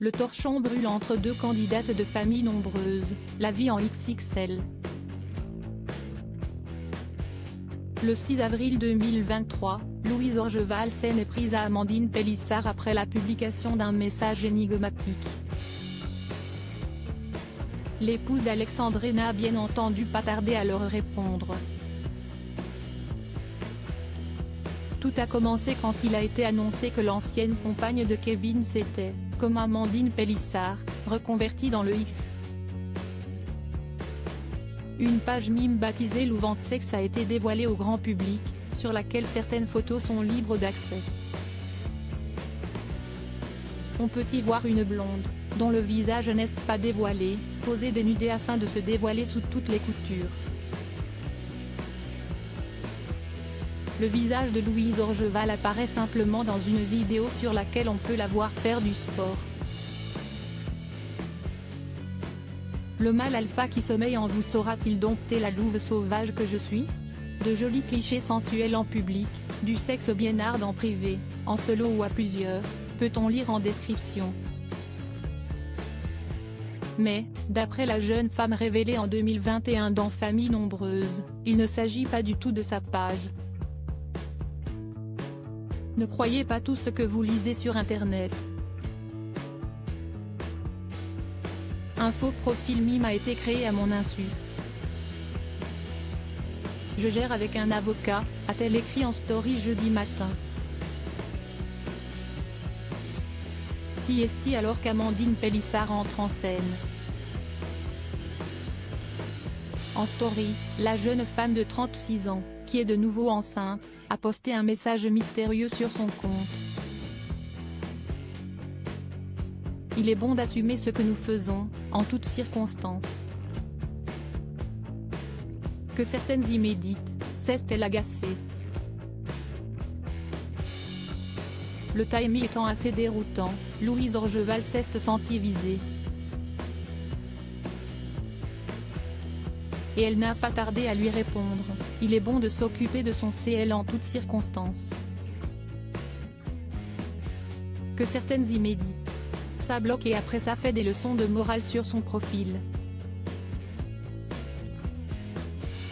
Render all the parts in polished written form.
Le torchon brûle entre deux candidates de familles nombreuses, la vie en XXL. Le 6 avril 2023, Louise Orgeval s'est méprise à Amandine Pélissard après la publication d'un message énigmatique. L'épouse d'Alexandre n'a bien entendu pas tardé à leur répondre. Tout a commencé quand il a été annoncé que l'ancienne compagne de Kevin s'était, comme Amandine Pélissard, reconvertie dans le X. Une page mime baptisée Louvante Sexe a été dévoilée au grand public, sur laquelle certaines photos sont libres d'accès. On peut y voir une blonde, dont le visage n'est pas dévoilé, posée dénudée afin de se dévoiler sous toutes les coutures. Le visage de Louise Orgeval apparaît simplement dans une vidéo sur laquelle on peut la voir faire du sport. Le mâle alpha qui sommeille en vous saura-t-il dompter la louve sauvage que je suis? De jolis clichés sensuels en public, du sexe bien hard en privé, en solo ou à plusieurs, peut-on lire en description. Mais, d'après la jeune femme révélée en 2021 dans Famille nombreuse, il ne s'agit pas du tout de sa page. Ne croyez pas tout ce que vous lisez sur Internet. Un faux profil mime a été créé à mon insu. Je gère avec un avocat, a-t-elle écrit en story jeudi matin. Si est-il alors qu'Amandine Pélissard entre en scène. En story, la jeune femme de 36 ans, qui est de nouveau enceinte, a posté un message mystérieux sur son compte. Il est bon d'assumer ce que nous faisons, en toutes circonstances. Que certaines y méditent, cesse-t-elle agacée. Le timing étant assez déroutant, Louise Orgeval s'est sentie visée. Et elle n'a pas tardé à lui répondre, il est bon de s'occuper de son CL en toutes circonstances. Que certaines y méditent. Ça bloque et après ça fait des leçons de morale sur son profil.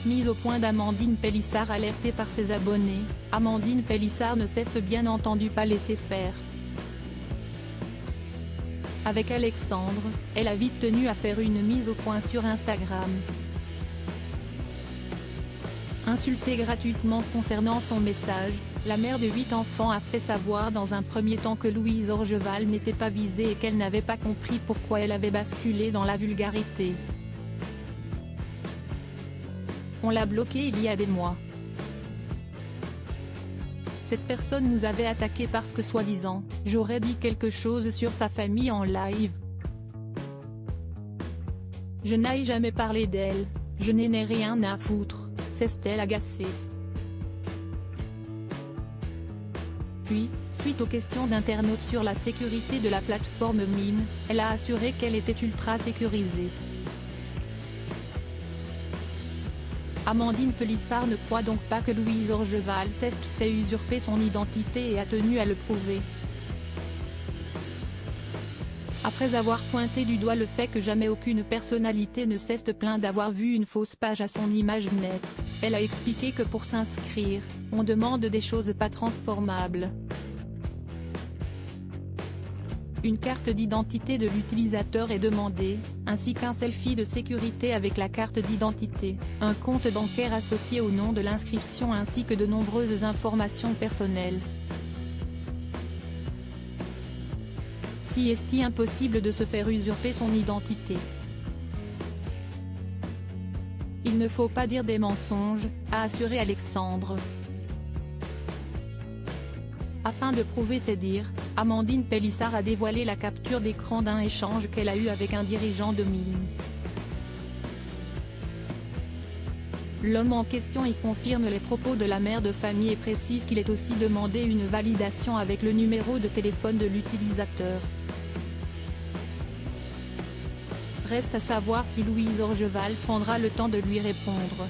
Mise au point d'Amandine Pélissard alertée par ses abonnés, Amandine Pélissard ne cesse bien entendu pas laisser faire. Avec Alexandre, elle a vite tenu à faire une mise au point sur Instagram. Insultée gratuitement concernant son message, la mère de 8 enfants a fait savoir dans un premier temps que Louise Orgeval n'était pas visée et qu'elle n'avait pas compris pourquoi elle avait basculé dans la vulgarité. On l'a bloquée il y a des mois. Cette personne nous avait attaqué parce que soi-disant, j'aurais dit quelque chose sur sa famille en live. Je n'ai jamais parlé d'elle, je n'en ai rien à foutre, s'est-elle agacée. Puis, suite aux questions d'internautes sur la sécurité de la plateforme Mime, elle a assuré qu'elle était ultra sécurisée. Amandine Pélissard ne croit donc pas que Louise Orgeval s'est fait usurper son identité et a tenu à le prouver. Après avoir pointé du doigt le fait que jamais aucune personnalité ne s'est plaint d'avoir vu une fausse page à son image naître, elle a expliqué que pour s'inscrire, on demande des choses pas transformables. Une carte d'identité de l'utilisateur est demandée, ainsi qu'un selfie de sécurité avec la carte d'identité, un compte bancaire associé au nom de l'inscription ainsi que de nombreuses informations personnelles. Si est-il impossible de se faire usurper son identité? Il ne faut pas dire des mensonges, a assuré Alexandre. Afin de prouver ses dires, Amandine Pélissard a dévoilé la capture d'écran d'un échange qu'elle a eu avec un dirigeant de Mime. L'homme en question y confirme les propos de la mère de famille et précise qu'il est aussi demandé une validation avec le numéro de téléphone de l'utilisateur. Reste à savoir si Louise Orgeval prendra le temps de lui répondre.